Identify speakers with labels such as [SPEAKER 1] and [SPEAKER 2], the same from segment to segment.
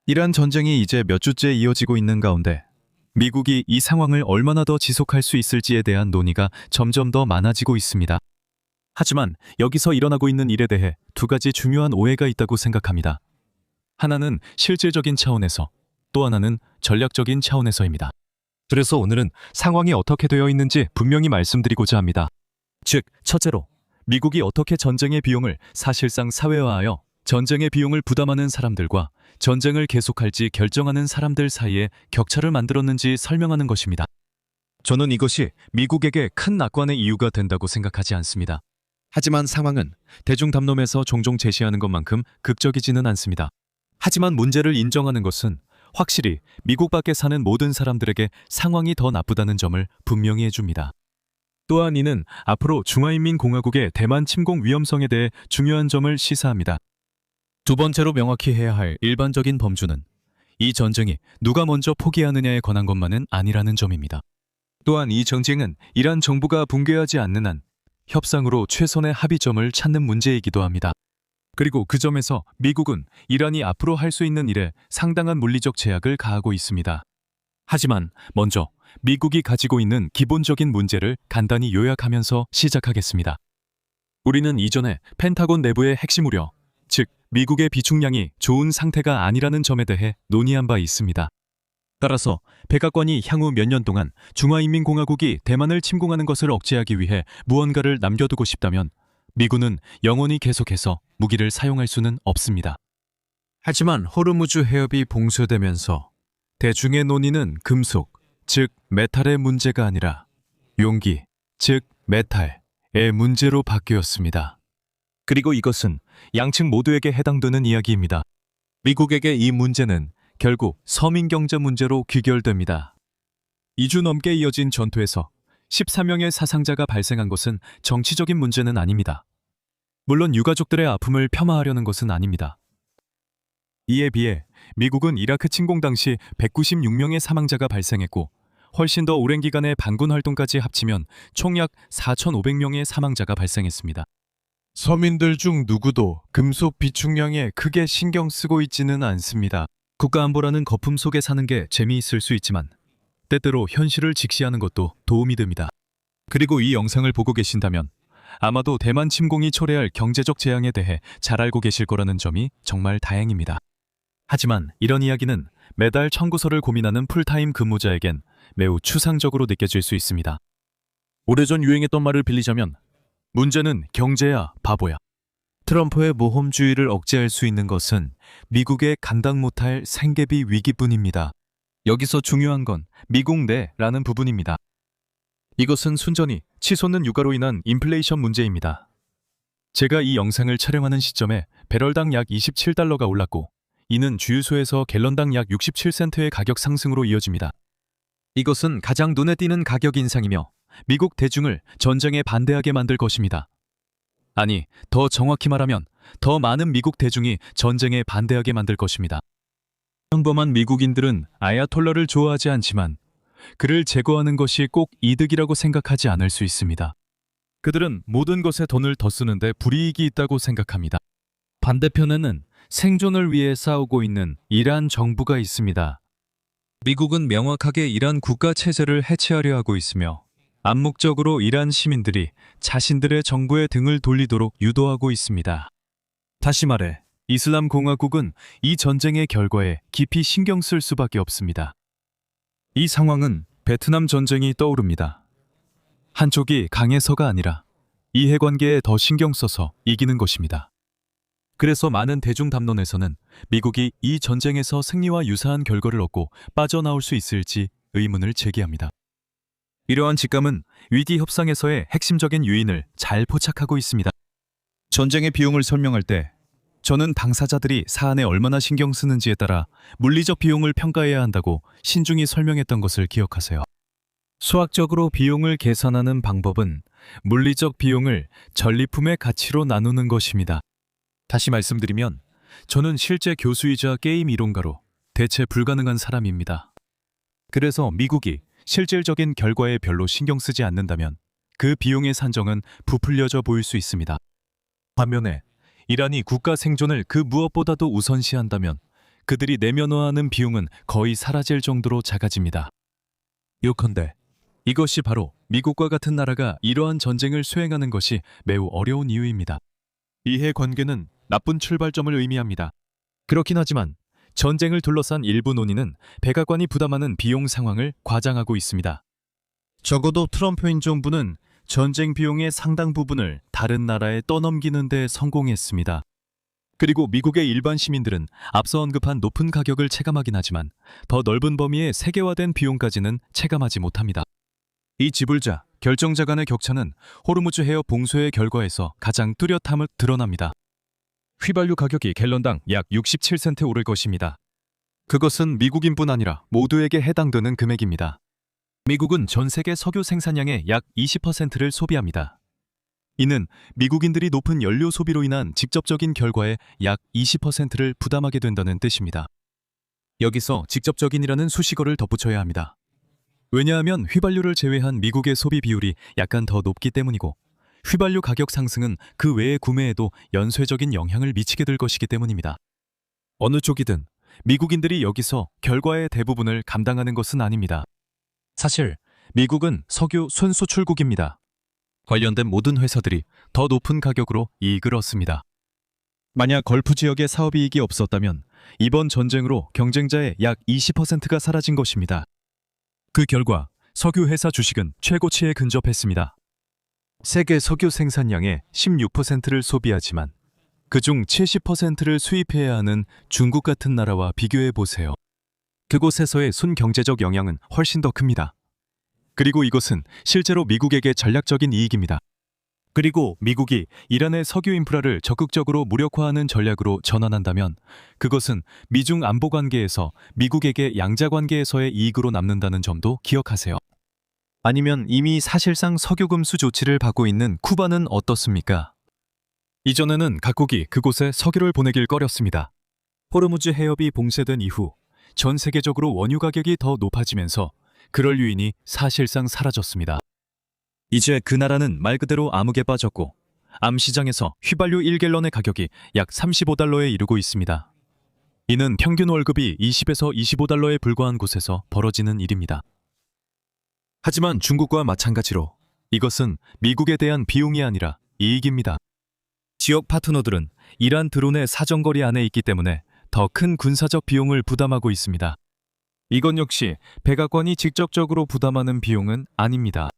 [SPEAKER 1] 이란 전쟁이 이제 몇 주째 이어지고 있는 가운데 미국이 이 상황을 얼마나 더 지속할 수 있을지에 대한 논의가 점점 더 많아지고 있습니다. 하지만 여기서 일어나고 있는 일에 대해 두 가지 중요한 오해가 있다고 생각합니다. 하나는 실질적인 차원에서, 또 하나는 전략적인 차원에서입니다. 그래서 오늘은 상황이 어떻게 되어 있는지 분명히 말씀드리고자 합니다. 즉, 첫째로 미국이 어떻게 전쟁의 비용을 사실상 사회화하여 전쟁의 비용을 부담하는 사람들과 전쟁을 계속할지 결정하는 사람들 사이에 격차를 만들었는지 설명하는 것입니다. 저는 이것이 미국에게 큰 낙관의 이유가 된다고 생각하지 않습니다. 하지만 상황은 대중 담론에서 종종 제시하는 것만큼 극적이지는 않습니다. 하지만 문제를 인정하는 것은 확실히 미국 밖에 사는 모든 사람들에게 상황이 더 나쁘다는 점을 분명히 해줍니다. 또한 이는 앞으로 중화인민공화국의 대만 침공 위험성에 대해 중요한 점을 시사합니다. 두 번째로 명확히 해야 할 일반적인 범주는 이 전쟁이 누가 먼저 포기하느냐에 관한 것만은 아니라는 점입니다. 또한 이 전쟁은 이란 정부가 붕괴하지 않는 한 협상으로 최선의 합의점을 찾는 문제이기도 합니다. 그리고 그 점에서 미국은 이란이 앞으로 할 수 있는 일에 상당한 물리적 제약을 가하고 있습니다. 하지만 먼저 미국이 가지고 있는 기본적인 문제를 간단히 요약하면서 시작하겠습니다. 우리는 이전에 펜타곤 내부의 핵심 우려, 즉 미국의 비축량이 좋은 상태가 아니라는 점에 대해 논의한 바 있습니다. 따라서 백악관이 향후 몇 년 동안 중화인민공화국이 대만을 침공하는 것을 억제하기 위해 무언가를 남겨두고 싶다면 미군은 영원히 계속해서 무기를 사용할 수는 없습니다. 하지만 호르무즈 해협이 봉쇄되면서 대중의 논의는 금속, 즉 메탈의 문제가 아니라 용기, 즉 메탈의 문제로 바뀌었습니다. 그리고 이것은 양측 모두에게 해당되는 이야기입니다. 미국에게 이 문제는 결국 서민 경제 문제로 귀결됩니다. 2주 넘게 이어진 전투에서 14명의 사상자가 발생한 것은 정치적인 문제는 아닙니다. 물론 유가족들의 아픔을 폄하하려는 것은 아닙니다. 이에 비해 미국은 이라크 침공 당시 196명의 사망자가 발생했고 훨씬 더 오랜 기간의 반군 활동까지 합치면 총 약 4,500명의 사망자가 발생했습니다. 서민들 중 누구도 금속 비축량에 크게 신경 쓰고 있지는 않습니다. 국가안보라는 거품 속에 사는 게 재미있을 수 있지만 때때로 현실을 직시하는 것도 도움이 됩니다. 그리고 이 영상을 보고 계신다면 아마도 대만 침공이 초래할 경제적 재앙에 대해 잘 알고 계실 거라는 점이 정말 다행입니다. 하지만 이런 이야기는 매달 청구서를 고민하는 풀타임 근무자에겐 매우 추상적으로 느껴질 수 있습니다. 오래전 유행했던 말을 빌리자면 문제는 경제야, 바보야. 트럼프의 모험주의를 억제할 수 있는 것은 미국의 감당 못할 생계비 위기뿐입니다. 여기서 중요한 건 미국 내라는 부분입니다. 이것은 순전히 치솟는 유가로 인한 인플레이션 문제입니다. 제가 이 영상을 촬영하는 시점에 배럴당 약 27달러가 올랐고 이는 주유소에서 갤런당 약 67센트의 가격 상승으로 이어집니다. 이것은 가장 눈에 띄는 가격 인상이며 미국 대중을 전쟁에 반대하게 만들 것입니다. 아니, 더 정확히 말하면 더 많은 미국 대중이 전쟁에 반대하게 만들 것입니다. 평범한 미국인들은 아야톨라를 좋아하지 않지만 그를 제거하는 것이 꼭 이득이라고 생각하지 않을 수 있습니다. 그들은 모든 것에 돈을 더 쓰는데 불이익이 있다고 생각합니다. 반대편에는 생존을 위해 싸우고 있는 이란 정부가 있습니다. 미국은 명확하게 이란 국가 체제를 해체하려 하고 있으며 암묵적으로 이란 시민들이 자신들의 정부에 등을 돌리도록 유도하고 있습니다. 다시 말해, 이슬람 공화국은 이 전쟁의 결과에 깊이 신경 쓸 수밖에 없습니다. 이 상황은 베트남 전쟁이 떠오릅니다. 한쪽이 강해서가 아니라 이해관계에 더 신경 써서 이기는 것입니다. 그래서 많은 대중 담론에서는 미국이 이 전쟁에서 승리와 유사한 결과를 얻고 빠져나올 수 있을지 의문을 제기합니다. 이러한 직감은 위기 협상에서의 핵심적인 요인을 잘 포착하고 있습니다. 전쟁의 비용을 설명할 때 저는 당사자들이 사안에 얼마나 신경 쓰는지에 따라 물리적 비용을 평가해야 한다고 신중히 설명했던 것을 기억하세요. 수학적으로 비용을 계산하는 방법은 물리적 비용을 전리품의 가치로 나누는 것입니다. 다시 말씀드리면 저는 실제 교수이자 게임 이론가로 대체 불가능한 사람입니다. 그래서 미국이 실질적인 결과에 별로 신경 쓰지 않는다면 그 비용의 산정은 부풀려져 보일 수 있습니다. 반면에 이란이 국가 생존을 그 무엇보다도 우선시한다면 그들이 내면화하는 비용은 거의 사라질 정도로 작아집니다. 요컨대 이것이 바로 미국과 같은 나라가 이러한 전쟁을 수행하는 것이 매우 어려운 이유입니다. 이해관계는 나쁜 출발점을 의미합니다. 그렇긴 하지만 전쟁을 둘러싼 일부 논의는 백악관이 부담하는 비용 상황을 과장하고 있습니다. 적어도 트럼프 행정부는 전쟁 비용의 상당 부분을 다른 나라에 떠넘기는 데 성공했습니다. 그리고 미국의 일반 시민들은 앞서 언급한 높은 가격을 체감하긴 하지만 더 넓은 범위의 세계화된 비용까지는 체감하지 못합니다. 이 지불자, 결정자 간의 격차는 호르무즈 해협 봉쇄의 결과에서 가장 뚜렷함을 드러납니다. 휘발유 가격이 갤런당 약 67센트 오를 것입니다. 그것은 미국인뿐 아니라 모두에게 해당되는 금액입니다. 미국은 전 세계 석유 생산량의 약 20%를 소비합니다. 이는 미국인들이 높은 연료 소비로 인한 직접적인 결과의 약 20%를 부담하게 된다는 뜻입니다. 여기서 직접적인이라는 수식어를 덧붙여야 합니다. 왜냐하면 휘발유를 제외한 미국의 소비 비율이 약간 더 높기 때문이고 휘발유 가격 상승은 그 외의 구매에도 연쇄적인 영향을 미치게 될 것이기 때문입니다. 어느 쪽이든 미국인들이 여기서 결과의 대부분을 감당하는 것은 아닙니다. 사실 미국은 석유 순수출국입니다. 관련된 모든 회사들이 더 높은 가격으로 이익을 얻습니다. 만약 걸프 지역의 사업이익이 없었다면 이번 전쟁으로 경쟁자의 약 20%가 사라진 것입니다. 그 결과 석유 회사 주식은 최고치에 근접했습니다. 세계 석유 생산량의 16%를 소비하지만 그중 70%를 수입해야 하는 중국 같은 나라와 비교해 보세요. 그곳에서의 순경제적 영향은 훨씬 더 큽니다. 그리고 이것은 실제로 미국에게 전략적인 이익입니다. 그리고 미국이 이란의 석유 인프라를 적극적으로 무력화하는 전략으로 전환한다면 그것은 미중 안보 관계에서 미국에게 양자 관계에서의 이익으로 남는다는 점도 기억하세요. 아니면 이미 사실상 석유 금수 조치를 받고 있는 쿠바는 어떻습니까? 이전에는 각국이 그곳에 석유를 보내길 꺼렸습니다. 호르무즈 해협이 봉쇄된 이후 전 세계적으로 원유 가격이 더 높아지면서 그럴 유인이 사실상 사라졌습니다. 이제 그 나라는 말 그대로 암흑에 빠졌고 암 시장에서 휘발유 1갤런의 가격이 약 35달러에 이르고 있습니다. 이는 평균 월급이 20에서 25달러에 불과한 곳에서 벌어지는 일입니다. 하지만 중국과 마찬가지로 이것은 미국에 대한 비용이 아니라 이익입니다. 지역 파트너들은 이란 드론의 사정거리 안에 있기 때문에 더 큰 군사적 비용을 부담하고 있습니다. 이건 역시 백악관이 직접적으로 부담하는 비용은 아닙니다.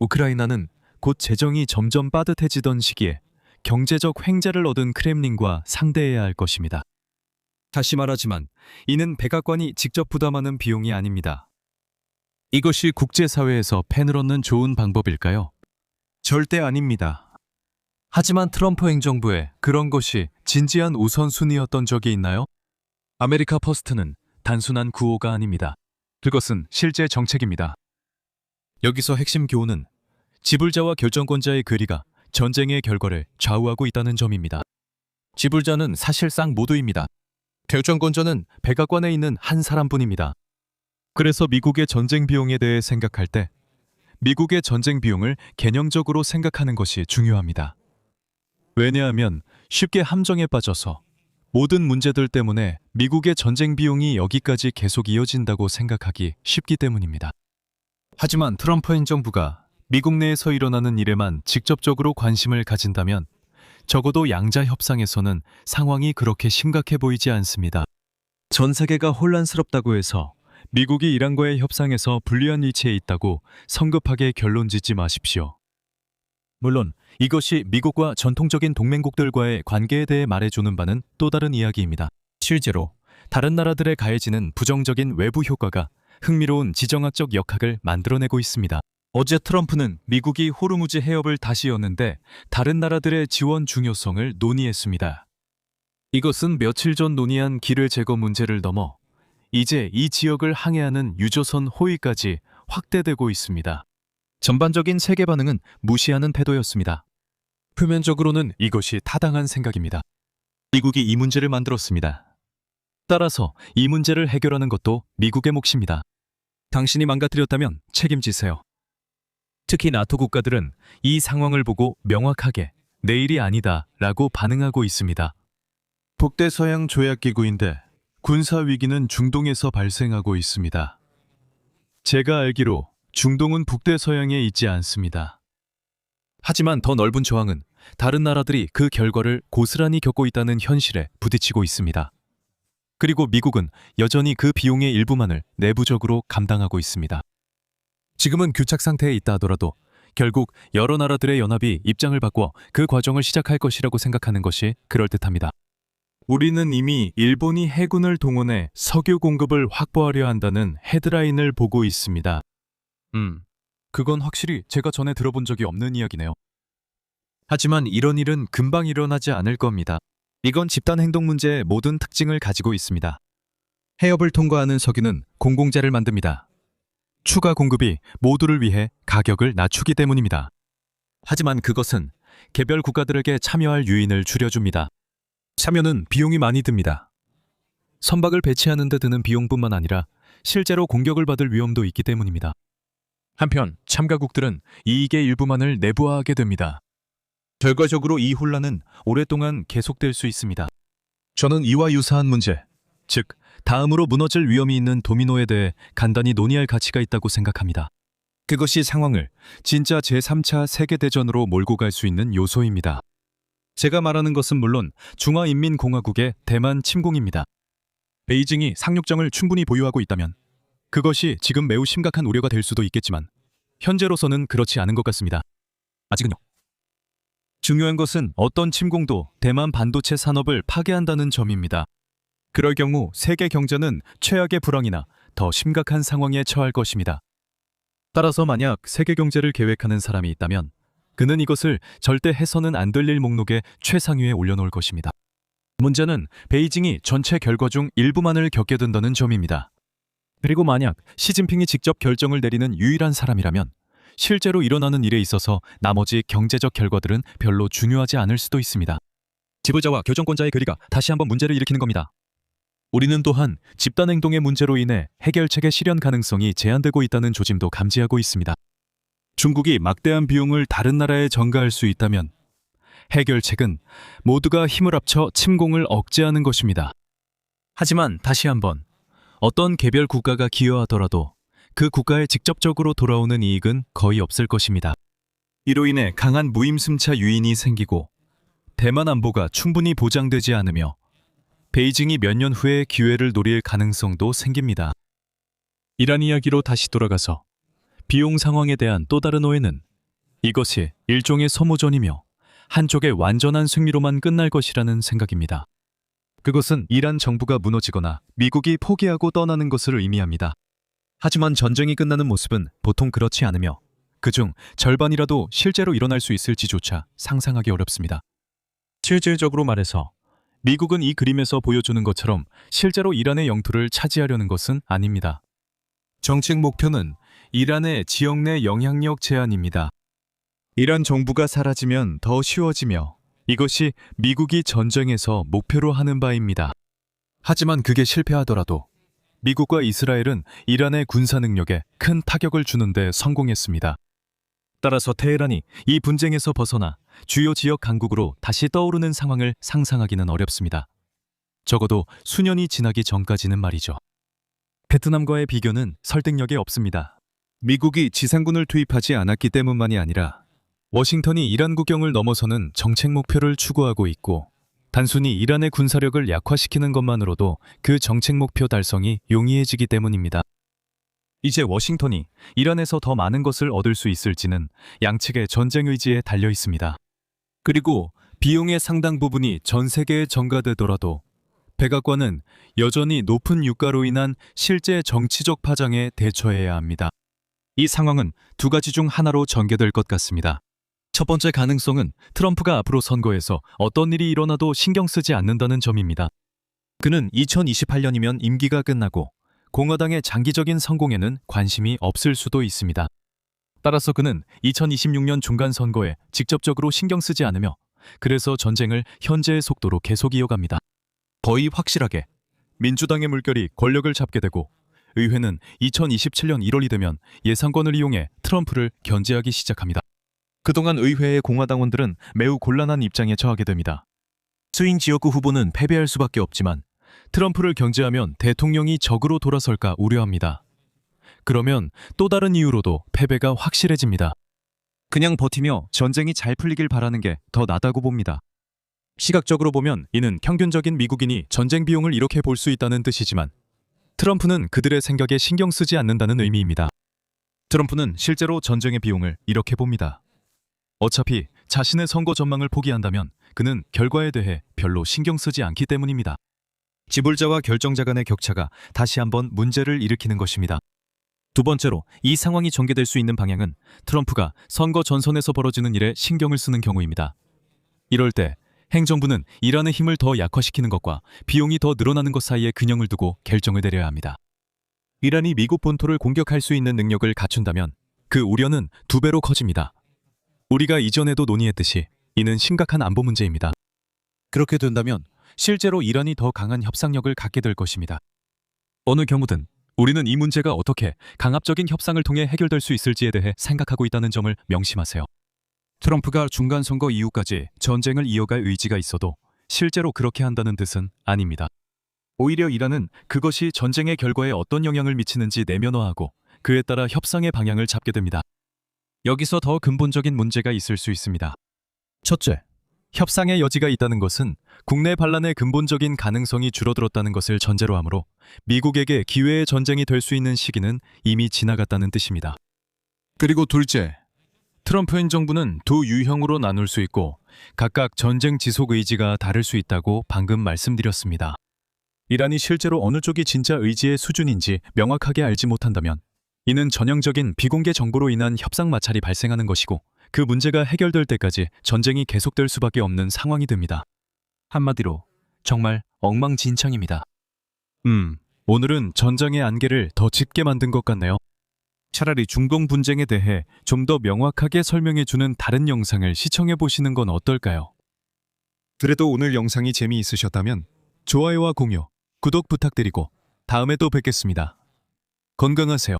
[SPEAKER 1] 우크라이나는 곧 재정이 점점 빠듯해지던 시기에 경제적 횡재를 얻은 크렘린과 상대해야 할 것입니다. 다시 말하지만 이는 백악관이 직접 부담하는 비용이 아닙니다. 이것이 국제사회에서 펜을 얻는 좋은 방법일까요? 절대 아닙니다. 하지만 트럼프 행정부에 그런 것이 진지한 우선순위였던 적이 있나요? 아메리카 퍼스트는 단순한 구호가 아닙니다. 그것은 실제 정책입니다. 여기서 핵심 교훈은 지불자와 결정권자의 괴리가 전쟁의 결과를 좌우하고 있다는 점입니다. 지불자는 사실상 모두입니다. 결정권자는 백악관에 있는 한 사람뿐입니다. 그래서 미국의 전쟁 비용에 대해 생각할 때 미국의 전쟁 비용을 개념적으로 생각하는 것이 중요합니다. 왜냐하면 쉽게 함정에 빠져서 모든 문제들 때문에 미국의 전쟁 비용이 여기까지 계속 이어진다고 생각하기 쉽기 때문입니다. 하지만 트럼프 행정부가 미국 내에서 일어나는 일에만 직접적으로 관심을 가진다면 적어도 양자 협상에서는 상황이 그렇게 심각해 보이지 않습니다. 전 세계가 혼란스럽다고 해서 미국이 이란과의 협상에서 불리한 위치에 있다고 성급하게 결론 짓지 마십시오. 물론 이것이 미국과 전통적인 동맹국들과의 관계에 대해 말해주는 바는 또 다른 이야기입니다. 실제로 다른 나라들에 가해지는 부정적인 외부 효과가 흥미로운 지정학적 역학을 만들어내고 있습니다. 어제 트럼프는 미국이 호르무즈 해협을 다시 여는데 다른 나라들의 지원 중요성을 논의했습니다. 이것은 며칠 전 논의한 기뢰 제거 문제를 넘어 이제 이 지역을 항해하는 유조선 호위까지 확대되고 있습니다. 전반적인 세계 반응은 무시하는 태도였습니다. 표면적으로는 이것이 타당한 생각입니다. 미국이 이 문제를 만들었습니다. 따라서 이 문제를 해결하는 것도 미국의 몫입니다. 당신이 망가뜨렸다면 책임지세요. 특히 나토 국가들은 이 상황을 보고 명확하게 내일이 아니다 라고 반응하고 있습니다. 북대서양 조약기구인데 군사 위기는 중동에서 발생하고 있습니다. 제가 알기로 중동은 북대서양에 있지 않습니다. 하지만 더 넓은 저항은 다른 나라들이 그 결과를 고스란히 겪고 있다는 현실에 부딪히고 있습니다. 그리고 미국은 여전히 그 비용의 일부만을 내부적으로 감당하고 있습니다. 지금은 교착 상태에 있다 하더라도 결국 여러 나라들의 연합이 입장을 바꿔 그 과정을 시작할 것이라고 생각하는 것이 그럴듯합니다. 우리는 이미 일본이 해군을 동원해 석유 공급을 확보하려 한다는 헤드라인을 보고 있습니다. 그건 확실히 제가 전에 들어본 적이 없는 이야기네요. 하지만 이런 일은 금방 일어나지 않을 겁니다. 이건 집단 행동 문제의 모든 특징을 가지고 있습니다. 해협을 통과하는 석유는 공공재를 만듭니다. 추가 공급이 모두를 위해 가격을 낮추기 때문입니다. 하지만 그것은 개별 국가들에게 참여할 유인을 줄여줍니다. 참여는 비용이 많이 듭니다. 선박을 배치하는 데 드는 비용뿐만 아니라 실제로 공격을 받을 위험도 있기 때문입니다. 한편 참가국들은 이익의 일부만을 내부화하게 됩니다. 결과적으로 이 혼란은 오랫동안 계속될 수 있습니다. 저는 이와 유사한 문제, 즉 다음으로 무너질 위험이 있는 도미노에 대해 간단히 논의할 가치가 있다고 생각합니다. 그것이 상황을 진짜 제3차 세계대전으로 몰고 갈 수 있는 요소입니다. 제가 말하는 것은 물론 중화인민공화국의 대만 침공입니다. 베이징이 상륙정을 충분히 보유하고 있다면 그것이 지금 매우 심각한 우려가 될 수도 있겠지만 현재로서는 그렇지 않은 것 같습니다. 아직은요. 중요한 것은 어떤 침공도 대만 반도체 산업을 파괴한다는 점입니다. 그럴 경우 세계 경제는 최악의 불황이나 더 심각한 상황에 처할 것입니다. 따라서 만약 세계 경제를 계획하는 사람이 있다면 그는 이것을 절대 해서는 안 될 일 목록의 최상위에 올려놓을 것입니다. 문제는 베이징이 전체 결과 중 일부만을 겪게 된다는 점입니다. 그리고 만약 시진핑이 직접 결정을 내리는 유일한 사람이라면 실제로 일어나는 일에 있어서 나머지 경제적 결과들은 별로 중요하지 않을 수도 있습니다. 지도자와 결정권자의 괴리가 다시 한번 문제를 일으키는 겁니다. 우리는 또한 집단 행동의 문제로 인해 해결책의 실현 가능성이 제한되고 있다는 조짐도 감지하고 있습니다. 중국이 막대한 비용을 다른 나라에 전가할 수 있다면 해결책은 모두가 힘을 합쳐 침공을 억제하는 것입니다. 하지만 다시 한번 어떤 개별 국가가 기여하더라도 그 국가에 직접적으로 돌아오는 이익은 거의 없을 것입니다. 이로 인해 강한 무임승차 유인이 생기고 대만 안보가 충분히 보장되지 않으며 베이징이 몇 년 후에 기회를 노릴 가능성도 생깁니다. 이란 이야기로 다시 돌아가서 비용 상황에 대한 또 다른 오해는 이것이 일종의 소모전이며 한쪽의 완전한 승리로만 끝날 것이라는 생각입니다. 그것은 이란 정부가 무너지거나 미국이 포기하고 떠나는 것을 의미합니다. 하지만 전쟁이 끝나는 모습은 보통 그렇지 않으며 그중 절반이라도 실제로 일어날 수 있을지조차 상상하기 어렵습니다. 실질적으로 말해서 미국은 이 그림에서 보여주는 것처럼 실제로 이란의 영토를 차지하려는 것은 아닙니다. 정책 목표는 이란의 지역 내 영향력 제한입니다. 이란 정부가 사라지면 더 쉬워지며 이것이 미국이 전쟁에서 목표로 하는 바입니다. 하지만 그게 실패하더라도 미국과 이스라엘은 이란의 군사 능력에 큰 타격을 주는 데 성공했습니다. 따라서 테헤란이 이 분쟁에서 벗어나 주요 지역 강국으로 다시 떠오르는 상황을 상상하기는 어렵습니다. 적어도 수년이 지나기 전까지는 말이죠. 베트남과의 비교는 설득력이 없습니다. 미국이 지상군을 투입하지 않았기 때문만이 아니라 워싱턴이 이란 국경을 넘어서는 정책 목표를 추구하고 있고 단순히 이란의 군사력을 약화시키는 것만으로도 그 정책 목표 달성이 용이해지기 때문입니다. 이제 워싱턴이 이란에서 더 많은 것을 얻을 수 있을지는 양측의 전쟁 의지에 달려 있습니다. 그리고 비용의 상당 부분이 전 세계에 전가되더라도 백악관은 여전히 높은 유가로 인한 실제 정치적 파장에 대처해야 합니다. 이 상황은 두 가지 중 하나로 전개될 것 같습니다. 첫 번째 가능성은 트럼프가 앞으로 선거에서 어떤 일이 일어나도 신경 쓰지 않는다는 점입니다. 그는 2028년이면 임기가 끝나고 공화당의 장기적인 성공에는 관심이 없을 수도 있습니다. 따라서 그는 2026년 중간 선거에 직접적으로 신경 쓰지 않으며 그래서 전쟁을 현재의 속도로 계속 이어갑니다. 거의 확실하게 민주당의 물결이 권력을 잡게 되고 의회는 2027년 1월이 되면 예산권을 이용해 트럼프를 견제하기 시작합니다. 그동안 의회의 공화당원들은 매우 곤란한 입장에 처하게 됩니다. 스윙 지역구 후보는 패배할 수밖에 없지만 트럼프를 경제하면 대통령이 적으로 돌아설까 우려합니다. 그러면 또 다른 이유로도 패배가 확실해집니다. 그냥 버티며 전쟁이 잘 풀리길 바라는 게 더 낫다고 봅니다. 시각적으로 보면 이는 평균적인 미국인이 전쟁 비용을 이렇게 볼 수 있다는 뜻이지만 트럼프는 그들의 생각에 신경 쓰지 않는다는 의미입니다. 트럼프는 실제로 전쟁의 비용을 이렇게 봅니다. 어차피 자신의 선거 전망을 포기한다면 그는 결과에 대해 별로 신경 쓰지 않기 때문입니다. 지불자와 결정자 간의 격차가 다시 한번 문제를 일으키는 것입니다. 두 번째로 이 상황이 전개될 수 있는 방향은 트럼프가 선거 전선에서 벌어지는 일에 신경을 쓰는 경우입니다. 이럴 때 행정부는 이란의 힘을 더 약화시키는 것과 비용이 더 늘어나는 것 사이에 균형을 두고 결정을 내려야 합니다. 이란이 미국 본토를 공격할 수 있는 능력을 갖춘다면 그 우려는 2배로 커집니다. 우리가 이전에도 논의했듯이 이는 심각한 안보 문제입니다. 그렇게 된다면 실제로 이란이 더 강한 협상력을 갖게 될 것입니다. 어느 경우든 우리는 이 문제가 어떻게 강압적인 협상을 통해 해결될 수 있을지에 대해 생각하고 있다는 점을 명심하세요. 트럼프가 중간 선거 이후까지 전쟁을 이어갈 의지가 있어도 실제로 그렇게 한다는 뜻은 아닙니다. 오히려 이란은 그것이 전쟁의 결과에 어떤 영향을 미치는지 내면화하고 그에 따라 협상의 방향을 잡게 됩니다. 여기서 더 근본적인 문제가 있을 수 있습니다. 첫째, 협상의 여지가 있다는 것은 국내 반란의 근본적인 가능성이 줄어들었다는 것을 전제로 하므로 미국에게 기회의 전쟁이 될 수 있는 시기는 이미 지나갔다는 뜻입니다. 그리고 둘째, 트럼프 행정부는 두 유형으로 나눌 수 있고 각각 전쟁 지속 의지가 다를 수 있다고 방금 말씀드렸습니다. 이란이 실제로 어느 쪽이 진짜 의지의 수준인지 명확하게 알지 못한다면 이는 전형적인 비공개 정보로 인한 협상 마찰이 발생하는 것이고 그 문제가 해결될 때까지 전쟁이 계속될 수밖에 없는 상황이 됩니다. 한마디로 정말 엉망진창입니다. 오늘은 전쟁의 안개를 더 짙게 만든 것 같네요. 차라리 중동 분쟁에 대해 좀 더 명확하게 설명해주는 다른 영상을 시청해 보시는 건 어떨까요? 그래도 오늘 영상이 재미있으셨다면 좋아요와 공유, 구독 부탁드리고 다음에 또 뵙겠습니다. 건강하세요.